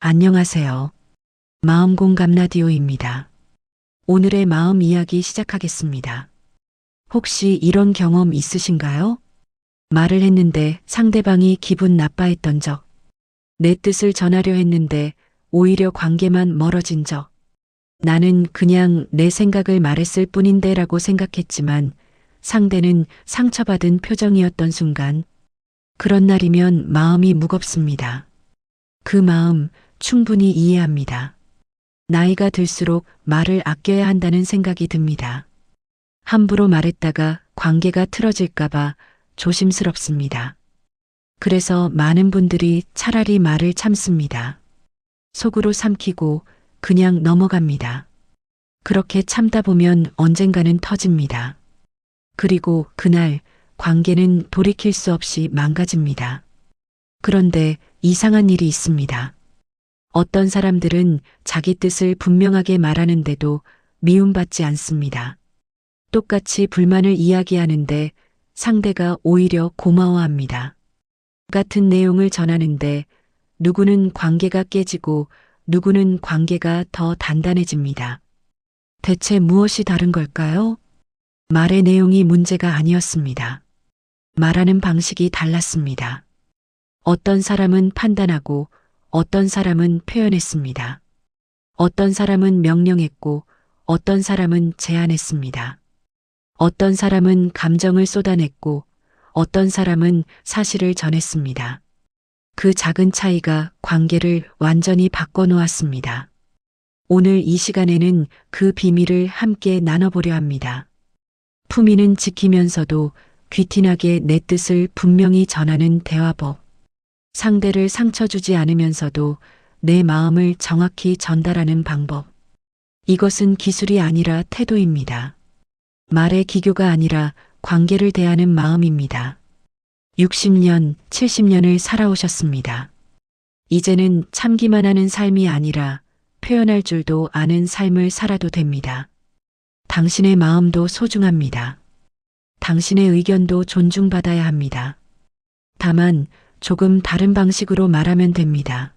안녕하세요. 마음공감 라디오입니다. 오늘의 마음 이야기 시작하겠습니다. 혹시 이런 경험 있으신가요? 말을 했는데 상대방이 기분 나빠했던 적, 내 뜻을 전하려 했는데 오히려 관계만 멀어진 적, 나는 그냥 내 생각을 말했을 뿐인데 라고 생각했지만 상대는 상처받은 표정이었던 순간, 그런 날이면 마음이 무겁습니다. 그 마음 충분히 이해합니다. 나이가 들수록 말을 아껴야 한다는 생각이 듭니다. 함부로 말했다가 관계가 틀어질까봐 조심스럽습니다. 그래서 많은 분들이 차라리 말을 참습니다. 속으로 삼키고 그냥 넘어갑니다. 그렇게 참다 보면 언젠가는 터집니다. 그리고 그날 관계는 돌이킬 수 없이 망가집니다. 그런데 이상한 일이 있습니다. 어떤 사람들은 자기 뜻을 분명하게 말하는데도 미움받지 않습니다. 똑같이 불만을 이야기하는데 상대가 오히려 고마워합니다. 같은 내용을 전하는데 누구는 관계가 깨지고 누구는 관계가 더 단단해집니다. 대체 무엇이 다른 걸까요? 말의 내용이 문제가 아니었습니다. 말하는 방식이 달랐습니다. 어떤 사람은 판단하고 어떤 사람은 표현했습니다. 어떤 사람은 명령했고 어떤 사람은 제안했습니다. 어떤 사람은 감정을 쏟아냈고 어떤 사람은 사실을 전했습니다. 그 작은 차이가 관계를 완전히 바꿔놓았습니다. 오늘 이 시간에는 그 비밀을 함께 나눠보려 합니다. 품위는 지키면서도 귀티나게 내 뜻을 분명히 전하는 대화법. 상대를 상처 주지 않으면서도 내 마음을 정확히 전달하는 방법. 이것은 기술이 아니라 태도입니다. 말의 기교가 아니라 관계를 대하는 마음입니다. 60년, 70년을 살아오셨습니다. 이제는 참기만 하는 삶이 아니라 표현할 줄도 아는 삶을 살아도 됩니다. 당신의 마음도 소중합니다. 당신의 의견도 존중받아야 합니다. 다만 조금 다른 방식으로 말하면 됩니다.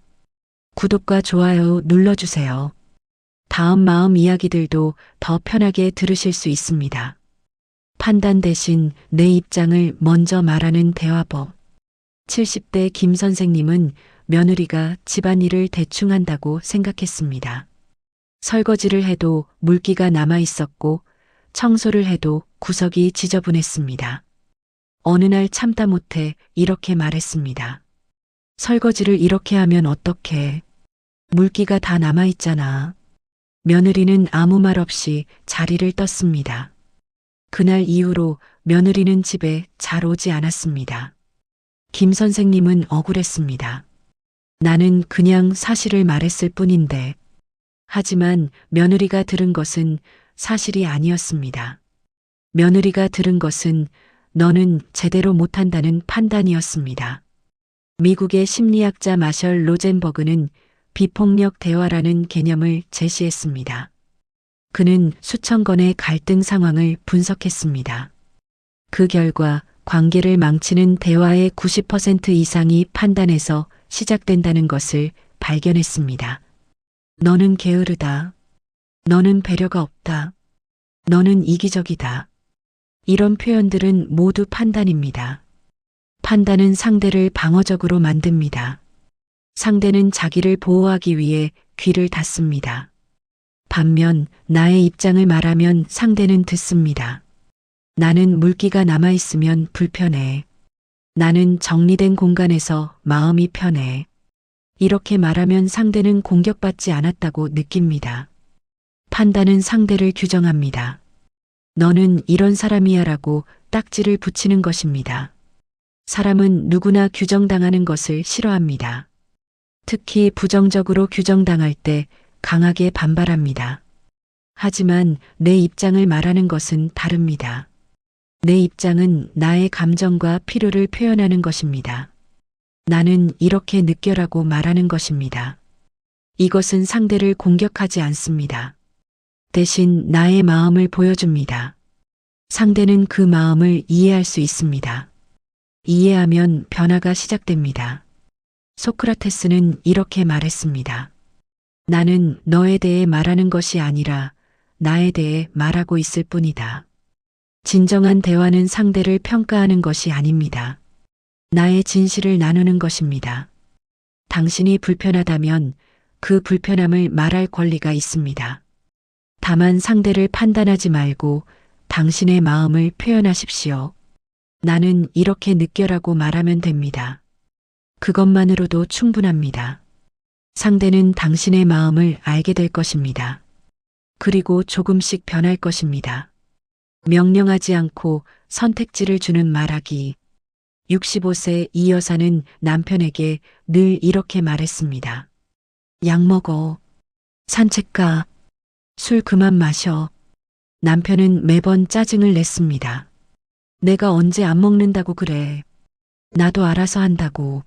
구독과 좋아요 눌러주세요. 다음 마음 이야기들도 더 편하게 들으실 수 있습니다. 판단 대신 내 입장을 먼저 말하는 대화법. 70대 김 선생님은 며느리가 집안일을 대충 한다고 생각했습니다. 설거지를 해도 물기가 남아 있었고 청소를 해도 구석이 지저분했습니다. 어느 날 참다 못해 이렇게 말했습니다. 설거지를 이렇게 하면 어떡해? 물기가 다 남아있잖아. 며느리는 아무 말 없이 자리를 떴습니다. 그날 이후로 며느리는 집에 잘 오지 않았습니다. 김 선생님은 억울했습니다. 나는 그냥 사실을 말했을 뿐인데. 하지만 며느리가 들은 것은 사실이 아니었습니다. 며느리가 들은 것은 너는 제대로 못한다는 판단이었습니다. 미국의 심리학자 마셜 로젠버그는 비폭력 대화라는 개념을 제시했습니다. 그는 수천 건의 갈등 상황을 분석했습니다. 그 결과 관계를 망치는 대화의 90% 이상이 판단에서 시작된다는 것을 발견했습니다. 너는 게으르다. 너는 배려가 없다. 너는 이기적이다. 이런 표현들은 모두 판단입니다. 판단은 상대를 방어적으로 만듭니다. 상대는 자기를 보호하기 위해 귀를 닫습니다. 반면 나의 입장을 말하면 상대는 듣습니다. 나는 물기가 남아있으면 불편해. 나는 정리된 공간에서 마음이 편해. 이렇게 말하면 상대는 공격받지 않았다고 느낍니다. 판단은 상대를 규정합니다. 너는 이런 사람이야 라고 딱지를 붙이는 것입니다. 사람은 누구나 규정당하는 것을 싫어합니다. 특히 부정적으로 규정당할 때 강하게 반발합니다. 하지만 내 입장을 말하는 것은 다릅니다. 내 입장은 나의 감정과 필요를 표현하는 것입니다. 나는 이렇게 느껴라고 말하는 것입니다. 이것은 상대를 공격하지 않습니다. 대신 나의 마음을 보여줍니다. 상대는 그 마음을 이해할 수 있습니다. 이해하면 변화가 시작됩니다. 소크라테스는 이렇게 말했습니다. 나는 너에 대해 말하는 것이 아니라 나에 대해 말하고 있을 뿐이다. 진정한 대화는 상대를 평가하는 것이 아닙니다. 나의 진실을 나누는 것입니다. 당신이 불편하다면 그 불편함을 말할 권리가 있습니다. 다만 상대를 판단하지 말고 당신의 마음을 표현하십시오. 나는 이렇게 느껴라고 말하면 됩니다. 그것만으로도 충분합니다. 상대는 당신의 마음을 알게 될 것입니다. 그리고 조금씩 변할 것입니다. 명령하지 않고 선택지를 주는 말하기. 65세 이 여사는 남편에게 늘 이렇게 말했습니다. 약 먹어. 산책 가. 술 그만 마셔. 남편은 매번 짜증을 냈습니다. 내가 언제 안 먹는다고 그래. 나도 알아서 한다고.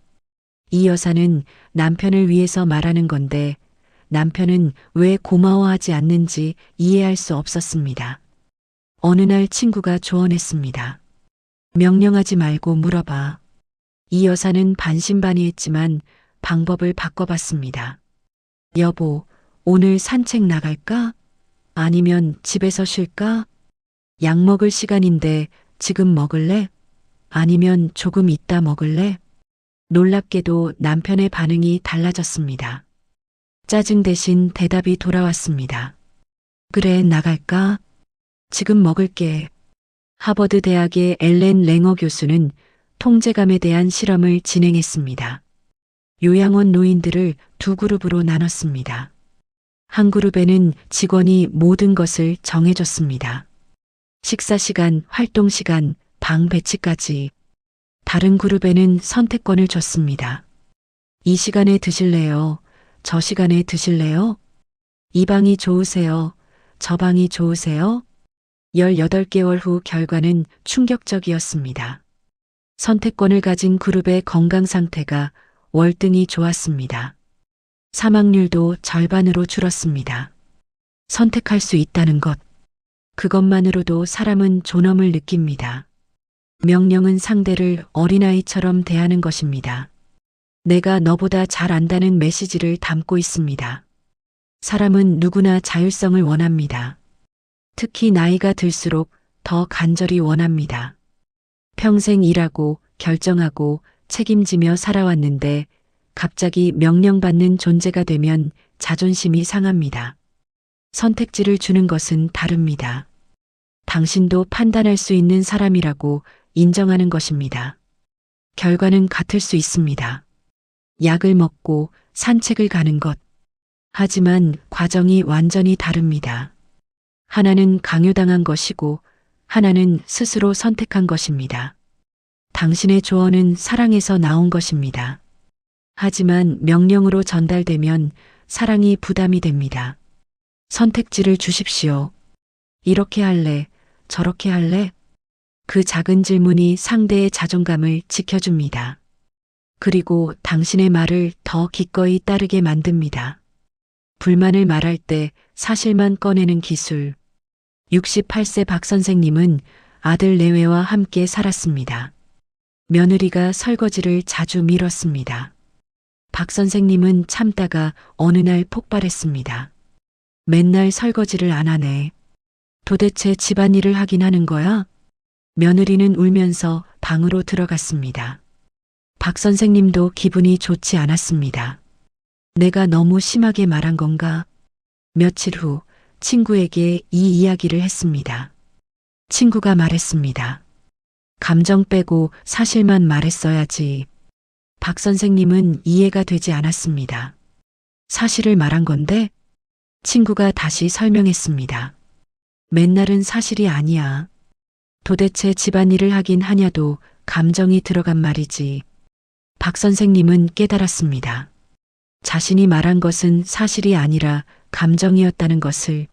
이 여사는 남편을 위해서 말하는 건데 남편은 왜 고마워하지 않는지 이해할 수 없었습니다. 어느 날 친구가 조언했습니다. 명령하지 말고 물어봐. 이 여사는 반신반의했지만 방법을 바꿔봤습니다. 여보, 오늘 산책 나갈까? 아니면 집에서 쉴까? 약 먹을 시간인데 지금 먹을래? 아니면 조금 이따 먹을래? 놀랍게도 남편의 반응이 달라졌습니다. 짜증 대신 대답이 돌아왔습니다. 그래, 나갈까? 지금 먹을게. 하버드 대학의 엘렌 랭어 교수는 통제감에 대한 실험을 진행했습니다. 요양원 노인들을 두 그룹으로 나눴습니다. 한 그룹에는 직원이 모든 것을 정해줬습니다. 식사 시간, 활동 시간, 방 배치까지. 다른 그룹에는 선택권을 줬습니다. 이 시간에 드실래요? 저 시간에 드실래요? 이 방이 좋으세요? 저 방이 좋으세요? 18개월 후 결과는 충격적이었습니다. 선택권을 가진 그룹의 건강 상태가 월등히 좋았습니다. 사망률도 절반으로 줄었습니다. 선택할 수 있다는 것. 그것만으로도 사람은 존엄을 느낍니다. 명령은 상대를 어린아이처럼 대하는 것입니다. 내가 너보다 잘 안다는 메시지를 담고 있습니다. 사람은 누구나 자율성을 원합니다. 특히 나이가 들수록 더 간절히 원합니다. 평생 일하고 결정하고 책임지며 살아왔는데 갑자기 명령받는 존재가 되면 자존심이 상합니다. 선택지를 주는 것은 다릅니다. 당신도 판단할 수 있는 사람이라고 인정하는 것입니다. 결과는 같을 수 있습니다. 약을 먹고 산책을 가는 것. 하지만 과정이 완전히 다릅니다. 하나는 강요당한 것이고 하나는 스스로 선택한 것입니다. 당신의 조언은 사랑에서 나온 것입니다. 하지만 명령으로 전달되면 사랑이 부담이 됩니다. 선택지를 주십시오. 이렇게 할래? 저렇게 할래? 그 작은 질문이 상대의 자존감을 지켜줍니다. 그리고 당신의 말을 더 기꺼이 따르게 만듭니다. 불만을 말할 때 사실만 꺼내는 기술. 68세 박 선생님은 아들 내외와 함께 살았습니다. 며느리가 설거지를 자주 미뤘습니다. 박 선생님은 참다가 어느 날 폭발했습니다. 맨날 설거지를 안 하네. 도대체 집안일을 하긴 하는 거야? 며느리는 울면서 방으로 들어갔습니다. 박 선생님도 기분이 좋지 않았습니다. 내가 너무 심하게 말한 건가? 며칠 후 친구에게 이 이야기를 했습니다. 친구가 말했습니다. 감정 빼고 사실만 말했어야지. 박 선생님은 이해가 되지 않았습니다. 사실을 말한 건데? 친구가 다시 설명했습니다. 맨날은 사실이 아니야. 도대체 집안일을 하긴 하냐도 감정이 들어간 말이지. 박 선생님은 깨달았습니다. 자신이 말한 것은 사실이 아니라 감정이었다는 것을.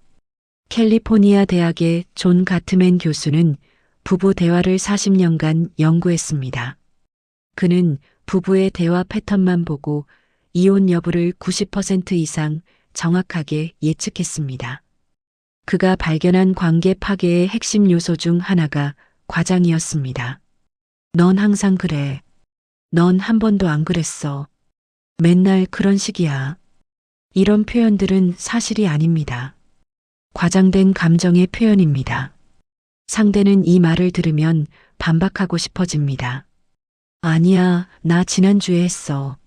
캘리포니아 대학의 존 가트맨 교수는 부부 대화를 40년간 연구했습니다. 그는 부부의 대화 패턴만 보고 이혼 여부를 90% 이상 정확하게 예측했습니다. 그가 발견한 관계 파괴의 핵심 요소 중 하나가 과장이었습니다. 넌 항상 그래. 넌 한 번도 안 그랬어. 맨날 그런 식이야. 이런 표현들은 사실이 아닙니다. 과장된 감정의 표현입니다. 상대는 이 말을 들으면 반박하고 싶어집니다. 아니야, 나 지난주에 했어.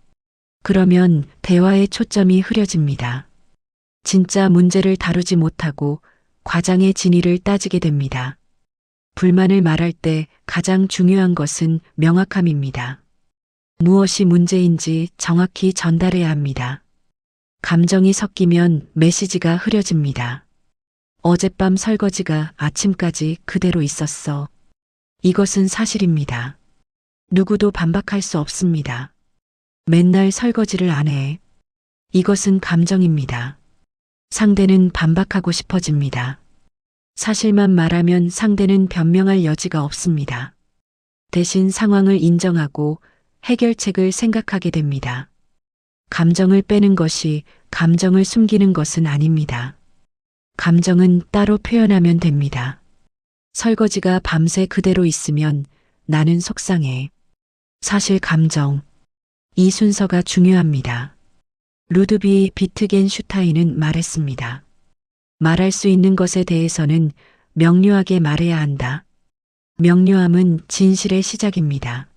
그러면 대화의 초점이 흐려집니다. 진짜 문제를 다루지 못하고 과장의 진위를 따지게 됩니다. 불만을 말할 때 가장 중요한 것은 명확함입니다. 무엇이 문제인지 정확히 전달해야 합니다. 감정이 섞이면 메시지가 흐려집니다. 어젯밤 설거지가 아침까지 그대로 있었어. 이것은 사실입니다. 누구도 반박할 수 없습니다. 맨날 설거지를 안 해. 이것은 감정입니다. 상대는 반박하고 싶어집니다. 사실만 말하면 상대는 변명할 여지가 없습니다. 대신 상황을 인정하고 해결책을 생각하게 됩니다. 감정을 빼는 것이 감정을 숨기는 것은 아닙니다. 감정은 따로 표현하면 됩니다. 설거지가 밤새 그대로 있으면 나는 속상해. 사실 감정. 이 순서가 중요합니다. 루드비 비트겐슈타인은 말했습니다. 말할 수 있는 것에 대해서는 명료하게 말해야 한다. 명료함은 진실의 시작입니다.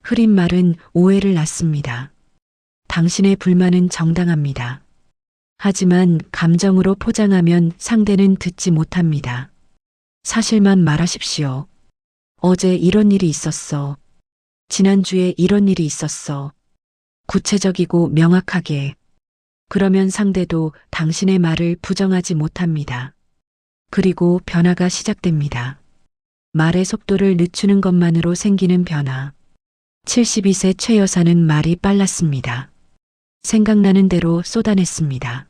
흐린 말은 오해를 낳습니다. 당신의 불만은 정당합니다. 하지만 감정으로 포장하면 상대는 듣지 못합니다. 사실만 말하십시오. 어제 이런 일이 있었어. 지난주에 이런 일이 있었어. 구체적이고 명확하게. 그러면 상대도 당신의 말을 부정하지 못합니다. 그리고 변화가 시작됩니다. 말의 속도를 늦추는 것만으로 생기는 변화. 72세 최 여사는 말이 빨랐습니다. 생각나는 대로 쏟아냈습니다.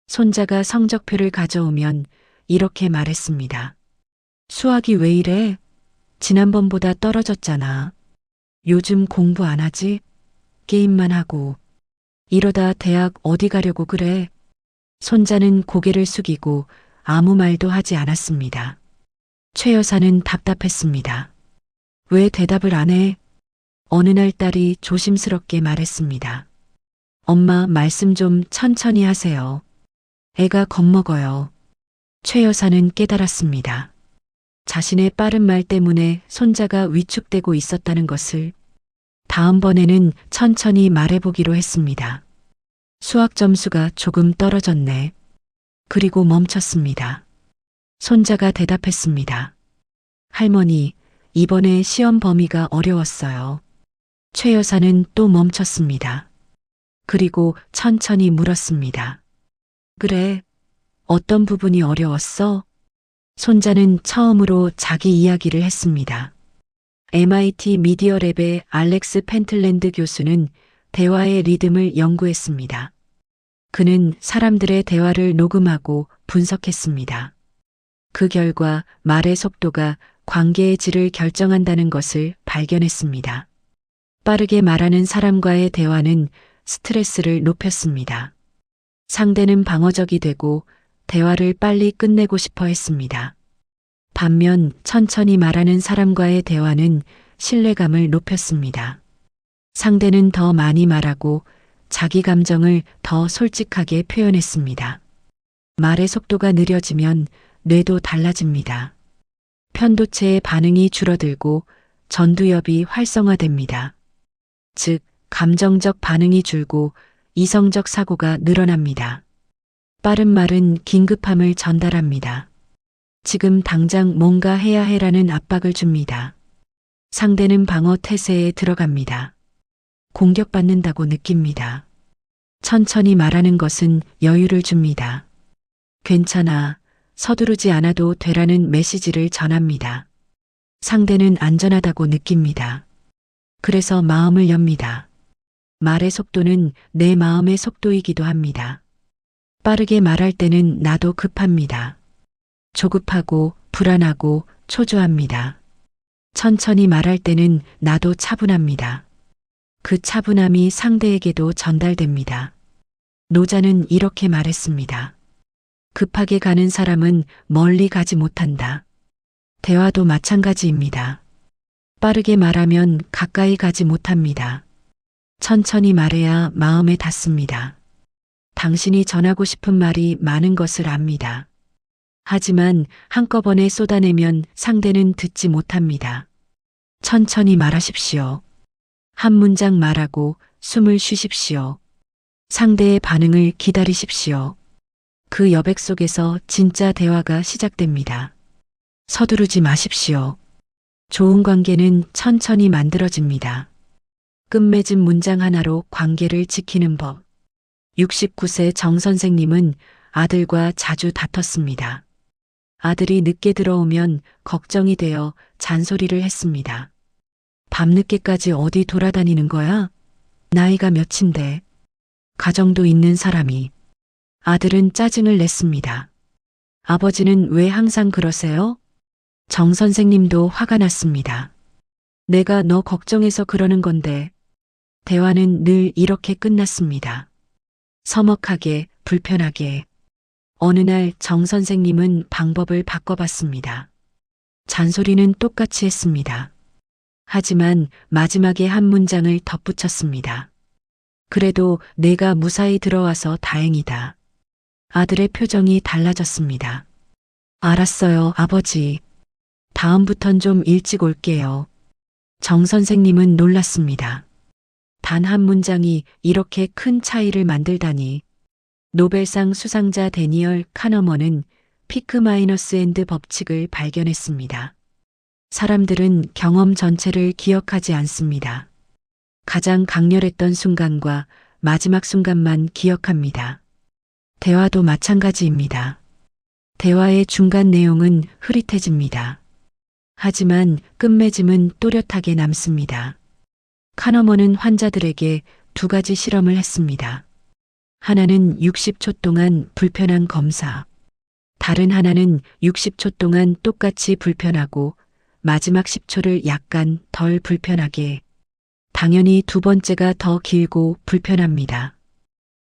손자가 성적표를 가져오면 이렇게 말했습니다. 수학이 왜 이래? 지난번보다 떨어졌잖아. 요즘 공부 안 하지? 게임만 하고. 이러다 대학 어디 가려고 그래? 손자는 고개를 숙이고 아무 말도 하지 않았습니다. 최 여사는 답답했습니다. 왜 대답을 안 해? 어느 날 딸이 조심스럽게 말했습니다. 엄마, 말씀 좀 천천히 하세요. 애가 겁먹어요. 최 여사는 깨달았습니다. 자신의 빠른 말 때문에 손자가 위축되고 있었다는 것을. 다음번에는 천천히 말해보기로 했습니다. 수학 점수가 조금 떨어졌네. 그리고 멈췄습니다. 손자가 대답했습니다. 할머니, 이번에 시험 범위가 어려웠어요. 최 여사는 또 멈췄습니다. 그리고 천천히 물었습니다. 그래, 어떤 부분이 어려웠어? 손자는 처음으로 자기 이야기를 했습니다. MIT 미디어랩의 알렉스 펜틀랜드 교수는 대화의 리듬을 연구했습니다. 그는 사람들의 대화를 녹음하고 분석했습니다. 그 결과 말의 속도가 관계의 질을 결정한다는 것을 발견했습니다. 빠르게 말하는 사람과의 대화는 스트레스를 높였습니다. 상대는 방어적이 되고 대화를 빨리 끝내고 싶어 했습니다. 반면 천천히 말하는 사람과의 대화는 신뢰감을 높였습니다. 상대는 더 많이 말하고 자기 감정을 더 솔직하게 표현했습니다. 말의 속도가 느려지면 뇌도 달라집니다. 편도체의 반응이 줄어들고 전두엽이 활성화됩니다. 즉, 감정적 반응이 줄고 이성적 사고가 늘어납니다. 빠른 말은 긴급함을 전달합니다. 지금 당장 뭔가 해야 해라는 압박을 줍니다. 상대는 방어 태세에 들어갑니다. 공격받는다고 느낍니다. 천천히 말하는 것은 여유를 줍니다. 괜찮아, 서두르지 않아도 되라는 메시지를 전합니다. 상대는 안전하다고 느낍니다. 그래서 마음을 엽니다. 말의 속도는 내 마음의 속도이기도 합니다. 빠르게 말할 때는 나도 급합니다. 조급하고 불안하고 초조합니다. 천천히 말할 때는 나도 차분합니다. 그 차분함이 상대에게도 전달됩니다. 노자는 이렇게 말했습니다. 급하게 가는 사람은 멀리 가지 못한다. 대화도 마찬가지입니다. 빠르게 말하면 가까이 가지 못합니다. 천천히 말해야 마음에 닿습니다. 당신이 전하고 싶은 말이 많은 것을 압니다. 하지만 한꺼번에 쏟아내면 상대는 듣지 못합니다. 천천히 말하십시오. 한 문장 말하고 숨을 쉬십시오. 상대의 반응을 기다리십시오. 그 여백 속에서 진짜 대화가 시작됩니다. 서두르지 마십시오. 좋은 관계는 천천히 만들어집니다. 끝맺은 문장 하나로 관계를 지키는 법. 69세 정 선생님은 아들과 자주 다퉜습니다. 아들이 늦게 들어오면 걱정이 되어 잔소리를 했습니다. 밤늦게까지 어디 돌아다니는 거야? 나이가 몇인데. 가정도 있는 사람이. 아들은 짜증을 냈습니다. 아버지는 왜 항상 그러세요? 정 선생님도 화가 났습니다. 내가 너 걱정해서 그러는 건데. 대화는 늘 이렇게 끝났습니다. 서먹하게, 불편하게. 어느 날 정 선생님은 방법을 바꿔봤습니다. 잔소리는 똑같이 했습니다. 하지만 마지막에 한 문장을 덧붙였습니다. 그래도 내가 무사히 들어와서 다행이다. 아들의 표정이 달라졌습니다. 알았어요, 아버지. 다음부턴 좀 일찍 올게요. 정 선생님은 놀랐습니다. 단 한 문장이 이렇게 큰 차이를 만들다니. 노벨상 수상자 데니얼 카너먼은 피크 마이너스 앤드 법칙을 발견했습니다. 사람들은 경험 전체를 기억하지 않습니다. 가장 강렬했던 순간과 마지막 순간만 기억합니다. 대화도 마찬가지입니다. 대화의 중간 내용은 흐릿해집니다. 하지만 끝맺음은 또렷하게 남습니다. 카너먼은 환자들에게 두 가지 실험을 했습니다. 하나는 60초 동안 불편한 검사. 다른 하나는 60초 동안 똑같이 불편하고 마지막 10초를 약간 덜 불편하게. 당연히 두 번째가 더 길고 불편합니다.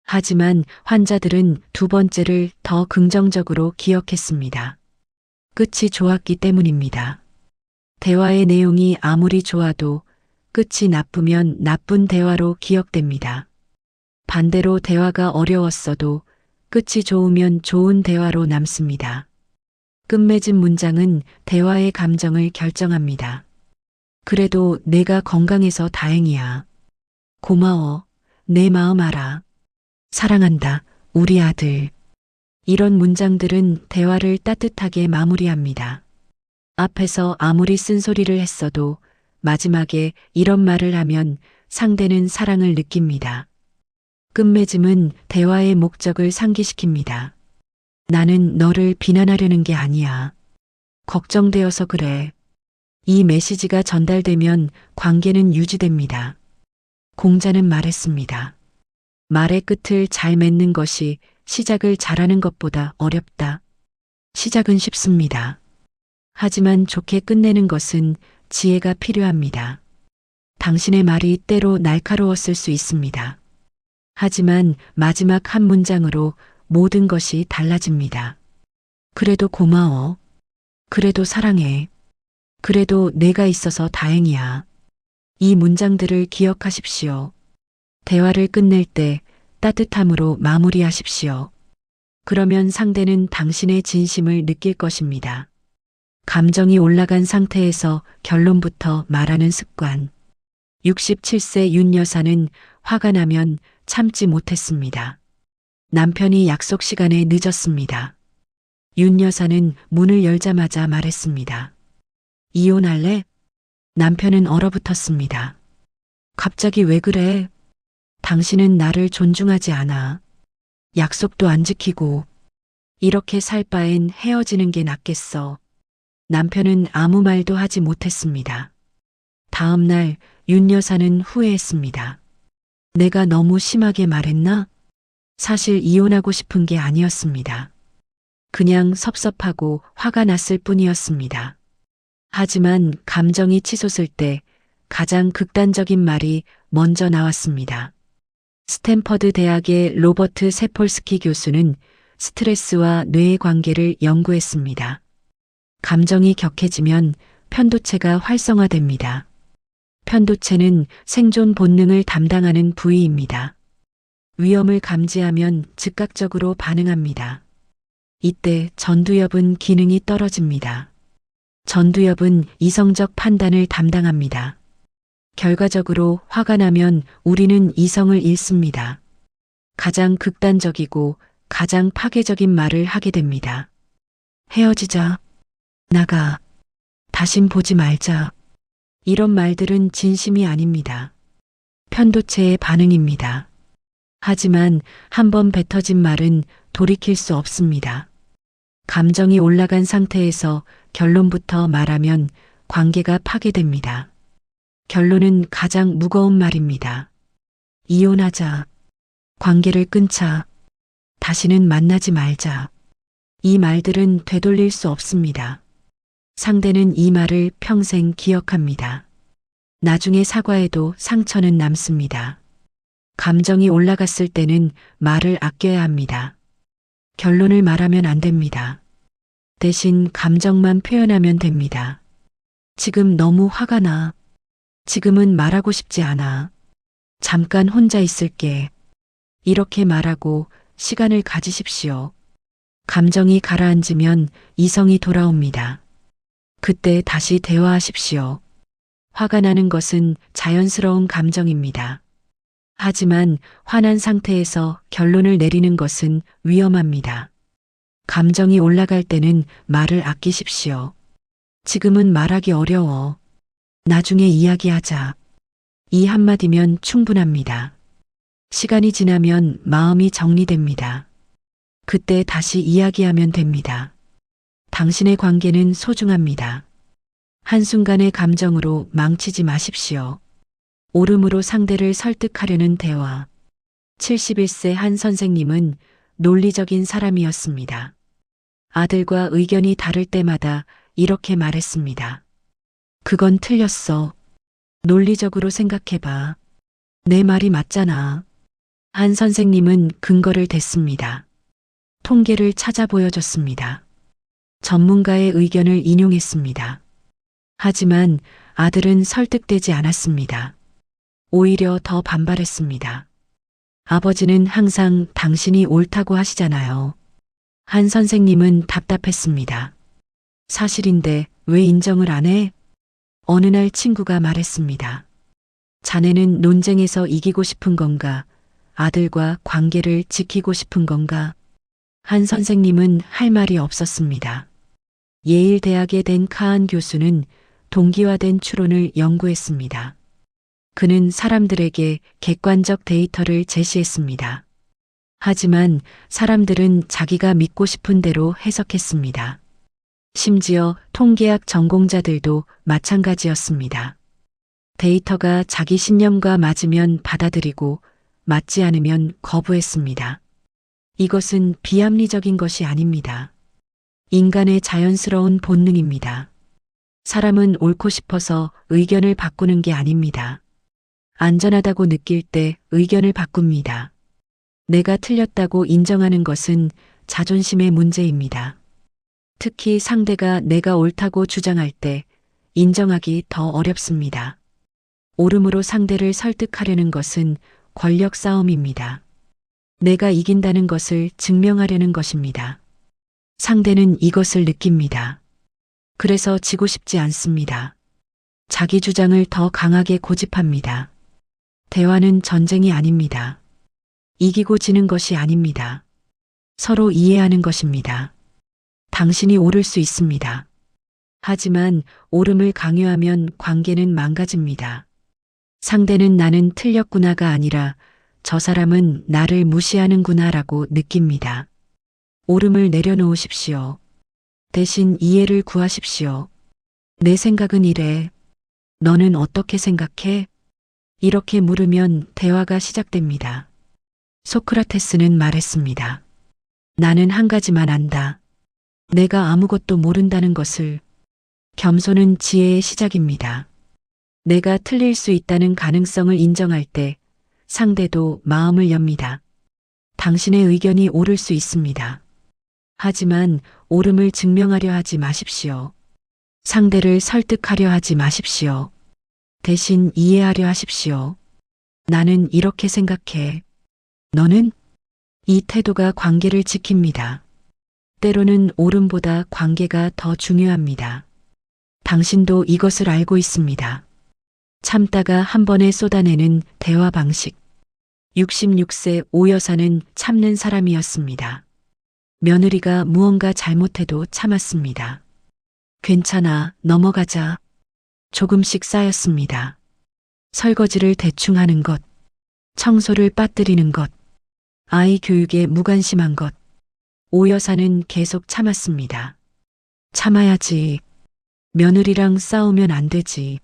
하지만 환자들은 두 번째를 더 긍정적으로 기억했습니다. 끝이 좋았기 때문입니다. 대화의 내용이 아무리 좋아도 끝이 나쁘면 나쁜 대화로 기억됩니다. 반대로 대화가 어려웠어도 끝이 좋으면 좋은 대화로 남습니다. 끝맺은 문장은 대화의 감정을 결정합니다. 그래도 내가 건강해서 다행이야. 고마워. 내 마음 알아. 사랑한다. 우리 아들. 이런 문장들은 대화를 따뜻하게 마무리합니다. 앞에서 아무리 쓴소리를 했어도 마지막에 이런 말을 하면 상대는 사랑을 느낍니다. 끝맺음은 대화의 목적을 상기시킵니다. 나는 너를 비난하려는 게 아니야. 걱정되어서 그래. 이 메시지가 전달되면 관계는 유지됩니다. 공자는 말했습니다. 말의 끝을 잘 맺는 것이 시작을 잘하는 것보다 어렵다. 시작은 쉽습니다. 하지만 좋게 끝내는 것은 지혜가 필요합니다. 당신의 말이 때로 날카로웠을 수 있습니다. 하지만 마지막 한 문장으로 모든 것이 달라집니다. 그래도 고마워. 그래도 사랑해. 그래도 내가 있어서 다행이야. 이 문장들을 기억하십시오. 대화를 끝낼 때 따뜻함으로 마무리하십시오. 그러면 상대는 당신의 진심을 느낄 것입니다. 감정이 올라간 상태에서 결론부터 말하는 습관. 67세 윤 여사는 화가 나면 참지 못했습니다. 남편이 약속 시간에 늦었습니다. 윤 여사는 문을 열자마자 말했습니다. 이혼할래? 남편은 얼어붙었습니다. 갑자기 왜 그래? 당신은 나를 존중하지 않아. 약속도 안 지키고. 이렇게 살 바엔 헤어지는 게 낫겠어. 남편은 아무 말도 하지 못했습니다. 다음 날 윤 여사는 후회했습니다. 내가 너무 심하게 말했나? 사실 이혼하고 싶은 게 아니었습니다. 그냥 섭섭하고 화가 났을 뿐이었습니다. 하지만 감정이 치솟을 때 가장 극단적인 말이 먼저 나왔습니다. 스탠퍼드 대학의 로버트 세폴스키 교수는 스트레스와 뇌의 관계를 연구했습니다. 감정이 격해지면 편도체가 활성화됩니다. 편도체는 생존 본능을 담당하는 부위입니다. 위험을 감지하면 즉각적으로 반응합니다. 이때 전두엽은 기능이 떨어집니다. 전두엽은 이성적 판단을 담당합니다. 결과적으로 화가 나면 우리는 이성을 잃습니다. 가장 극단적이고 가장 파괴적인 말을 하게 됩니다. 헤어지자. 나가. 다신 보지 말자. 이런 말들은 진심이 아닙니다. 편도체의 반응입니다. 하지만 한번 뱉어진 말은 돌이킬 수 없습니다. 감정이 올라간 상태에서 결론부터 말하면 관계가 파괴됩니다. 결론은 가장 무거운 말입니다. 이혼하자. 관계를 끊자. 다시는 만나지 말자. 이 말들은 되돌릴 수 없습니다. 상대는 이 말을 평생 기억합니다. 나중에 사과해도 상처는 남습니다. 감정이 올라갔을 때는 말을 아껴야 합니다. 결론을 말하면 안 됩니다. 대신 감정만 표현하면 됩니다. 지금 너무 화가 나. 지금은 말하고 싶지 않아. 잠깐 혼자 있을게. 이렇게 말하고 시간을 가지십시오. 감정이 가라앉으면 이성이 돌아옵니다. 그때 다시 대화하십시오. 화가 나는 것은 자연스러운 감정입니다. 하지만 화난 상태에서 결론을 내리는 것은 위험합니다. 감정이 올라갈 때는 말을 아끼십시오. 지금은 말하기 어려워. 나중에 이야기하자. 이 한마디면 충분합니다. 시간이 지나면 마음이 정리됩니다. 그때 다시 이야기하면 됩니다. 당신의 관계는 소중합니다. 한순간의 감정으로 망치지 마십시오. 옳음으로 상대를 설득하려는 대화. 71세 한 선생님은 논리적인 사람이었습니다. 아들과 의견이 다를 때마다 이렇게 말했습니다. 그건 틀렸어. 논리적으로 생각해봐. 내 말이 맞잖아. 한 선생님은 근거를 댔습니다. 통계를 찾아 보여줬습니다. 전문가의 의견을 인용했습니다. 하지만 아들은 설득되지 않았습니다. 오히려 더 반발했습니다. 아버지는 항상 당신이 옳다고 하시잖아요. 한 선생님은 답답했습니다. 사실인데 왜 인정을 안 해? 어느 날 친구가 말했습니다. 자네는 논쟁에서 이기고 싶은 건가? 아들과 관계를 지키고 싶은 건가? 한 선생님은 할 말이 없었습니다. 예일 대학에 된 카한 교수는 동기화된 추론을 연구했습니다. 그는 사람들에게 객관적 데이터를 제시했습니다. 하지만 사람들은 자기가 믿고 싶은 대로 해석했습니다. 심지어 통계학 전공자들도 마찬가지였습니다. 데이터가 자기 신념과 맞으면 받아들이고 맞지 않으면 거부했습니다. 이것은 비합리적인 것이 아닙니다. 인간의 자연스러운 본능입니다. 사람은 옳고 싶어서 의견을 바꾸는 게 아닙니다. 안전하다고 느낄 때 의견을 바꿉니다. 내가 틀렸다고 인정하는 것은 자존심의 문제입니다. 특히 상대가 내가 옳다고 주장할 때 인정하기 더 어렵습니다. 옳음으로 상대를 설득하려는 것은 권력 싸움입니다. 내가 이긴다는 것을 증명하려는 것입니다. 상대는 이것을 느낍니다. 그래서 지고 싶지 않습니다. 자기 주장을 더 강하게 고집합니다. 대화는 전쟁이 아닙니다. 이기고 지는 것이 아닙니다. 서로 이해하는 것입니다. 당신이 옳을 수 있습니다. 하지만 옳음을 강요하면 관계는 망가집니다. 상대는 나는 틀렸구나가 아니라 저 사람은 나를 무시하는구나라고 느낍니다. 옳음을 내려놓으십시오. 대신 이해를 구하십시오. 내 생각은 이래. 너는 어떻게 생각해? 이렇게 물으면 대화가 시작됩니다. 소크라테스는 말했습니다. 나는 한 가지만 안다. 내가 아무것도 모른다는 것을. 겸손은 지혜의 시작입니다. 내가 틀릴 수 있다는 가능성을 인정할 때 상대도 마음을 엽니다. 당신의 의견이 옳을 수 있습니다. 하지만 옳음을 증명하려 하지 마십시오. 상대를 설득하려 하지 마십시오. 대신 이해하려 하십시오. 나는 이렇게 생각해. 너는? 이 태도가 관계를 지킵니다. 때로는 옳음보다 관계가 더 중요합니다. 당신도 이것을 알고 있습니다. 참다가 한 번에 쏟아내는 대화 방식. 66세 오 여사는 참는 사람이었습니다. 며느리가 무언가 잘못해도 참았습니다. 괜찮아, 넘어가자. 조금씩 쌓였습니다. 설거지를 대충 하는 것, 청소를 빠뜨리는 것, 아이 교육에 무관심한 것. 오 여사는 계속 참았습니다. 참아야지. 며느리랑 싸우면 안 되지.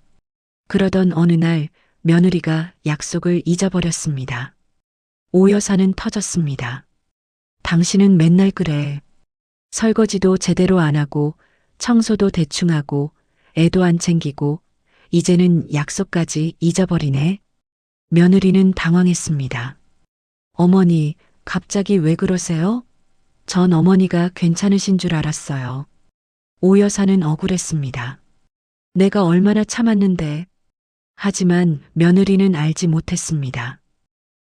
그러던 어느 날 며느리가 약속을 잊어버렸습니다. 오 여사는 터졌습니다. 당신은 맨날 그래. 설거지도 제대로 안 하고 청소도 대충 하고 애도 안 챙기고 이제는 약속까지 잊어버리네. 며느리는 당황했습니다. 어머니, 갑자기 왜 그러세요? 전 어머니가 괜찮으신 줄 알았어요. 오 여사는 억울했습니다. 내가 얼마나 참았는데. 하지만 며느리는 알지 못했습니다.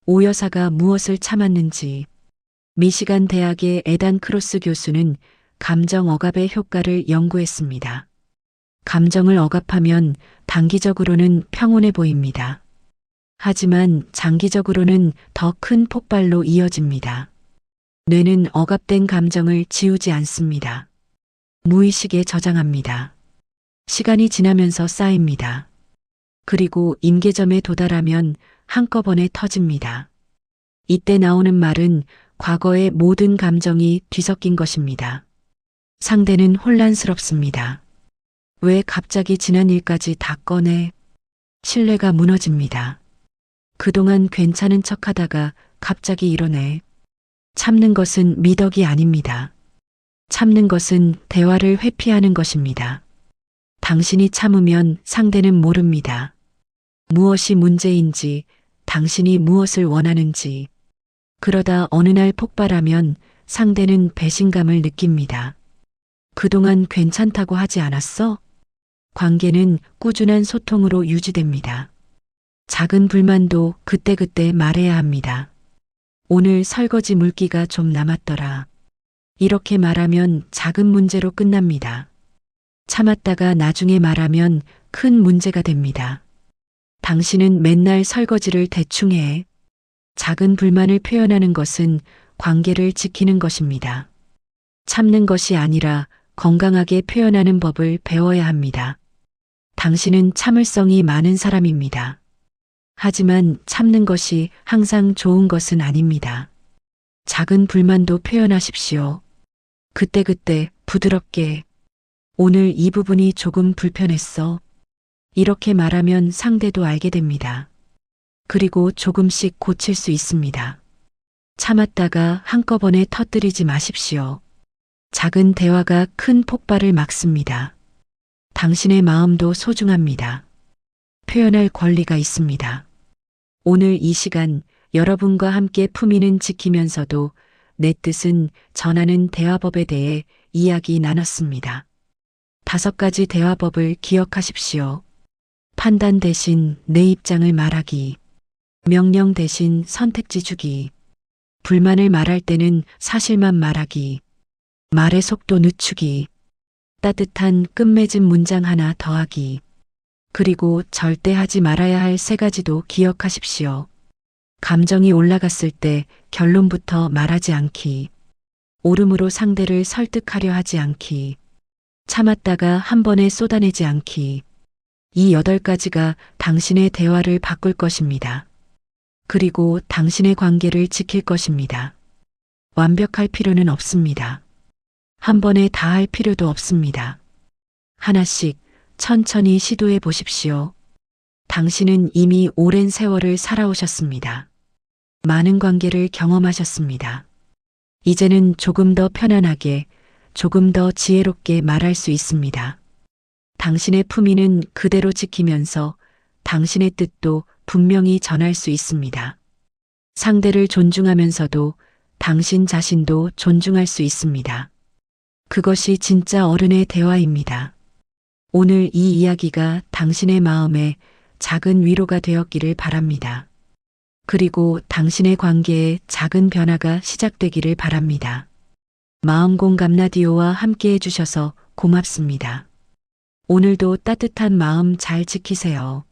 오 여사가 무엇을 참았는지. 미시간 대학의 에단 크로스 교수는 감정 억압의 효과를 연구했습니다. 감정을 억압하면 단기적으로는 평온해 보입니다. 하지만 장기적으로는 더 큰 폭발로 이어집니다. 뇌는 억압된 감정을 지우지 않습니다. 무의식에 저장합니다. 시간이 지나면서 쌓입니다. 그리고 임계점에 도달하면 한꺼번에 터집니다. 이때 나오는 말은 과거의 모든 감정이 뒤섞인 것입니다. 상대는 혼란스럽습니다. 왜 갑자기 지난 일까지 다 꺼내? 신뢰가 무너집니다. 그동안 괜찮은 척하다가 갑자기 이러네. 참는 것은 미덕이 아닙니다. 참는 것은 대화를 회피하는 것입니다. 당신이 참으면 상대는 모릅니다. 무엇이 문제인지, 당신이 무엇을 원하는지. 그러다 어느 날 폭발하면 상대는 배신감을 느낍니다. 그동안 괜찮다고 하지 않았어? 관계는 꾸준한 소통으로 유지됩니다. 작은 불만도 그때그때 말해야 합니다. 오늘 설거지 물기가 좀 남았더라. 이렇게 말하면 작은 문제로 끝납니다. 참았다가 나중에 말하면 큰 문제가 됩니다. 당신은 맨날 설거지를 대충 해. 작은 불만을 표현하는 것은 관계를 지키는 것입니다. 참는 것이 아니라 건강하게 표현하는 법을 배워야 합니다. 당신은 참을성이 많은 사람입니다. 하지만 참는 것이 항상 좋은 것은 아닙니다. 작은 불만도 표현하십시오. 그때그때 부드럽게. 오늘 이 부분이 조금 불편했어. 이렇게 말하면 상대도 알게 됩니다. 그리고 조금씩 고칠 수 있습니다. 참았다가 한꺼번에 터뜨리지 마십시오. 작은 대화가 큰 폭발을 막습니다. 당신의 마음도 소중합니다. 표현할 권리가 있습니다. 오늘 이 시간 여러분과 함께 품위는 지키면서도 내 뜻은 전하는 대화법에 대해 이야기 나눴습니다. 5가지 대화법을 기억하십시오. 판단 대신 내 입장을 말하기. 명령 대신 선택지 주기. 불만을 말할 때는 사실만 말하기. 말의 속도 늦추기. 따뜻한 끝맺은 문장 하나 더하기. 그리고 절대 하지 말아야 할 3가지도 기억하십시오. 감정이 올라갔을 때 결론부터 말하지 않기. 옳음으로 상대를 설득하려 하지 않기. 참았다가 한 번에 쏟아내지 않기. 이 8가지가 당신의 대화를 바꿀 것입니다. 그리고 당신의 관계를 지킬 것입니다. 완벽할 필요는 없습니다. 한 번에 다 할 필요도 없습니다. 하나씩 천천히 시도해 보십시오. 당신은 이미 오랜 세월을 살아오셨습니다. 많은 관계를 경험하셨습니다. 이제는 조금 더 편안하게, 조금 더 지혜롭게 말할 수 있습니다. 당신의 품위는 그대로 지키면서 당신의 뜻도 분명히 전할 수 있습니다. 상대를 존중하면서도 당신 자신도 존중할 수 있습니다. 그것이 진짜 어른의 대화입니다. 오늘 이 이야기가 당신의 마음에 작은 위로가 되었기를 바랍니다. 그리고 당신의 관계에 작은 변화가 시작되기를 바랍니다. 마음공감 라디오와 함께 해주셔서 고맙습니다. 오늘도 따뜻한 마음 잘 지키세요.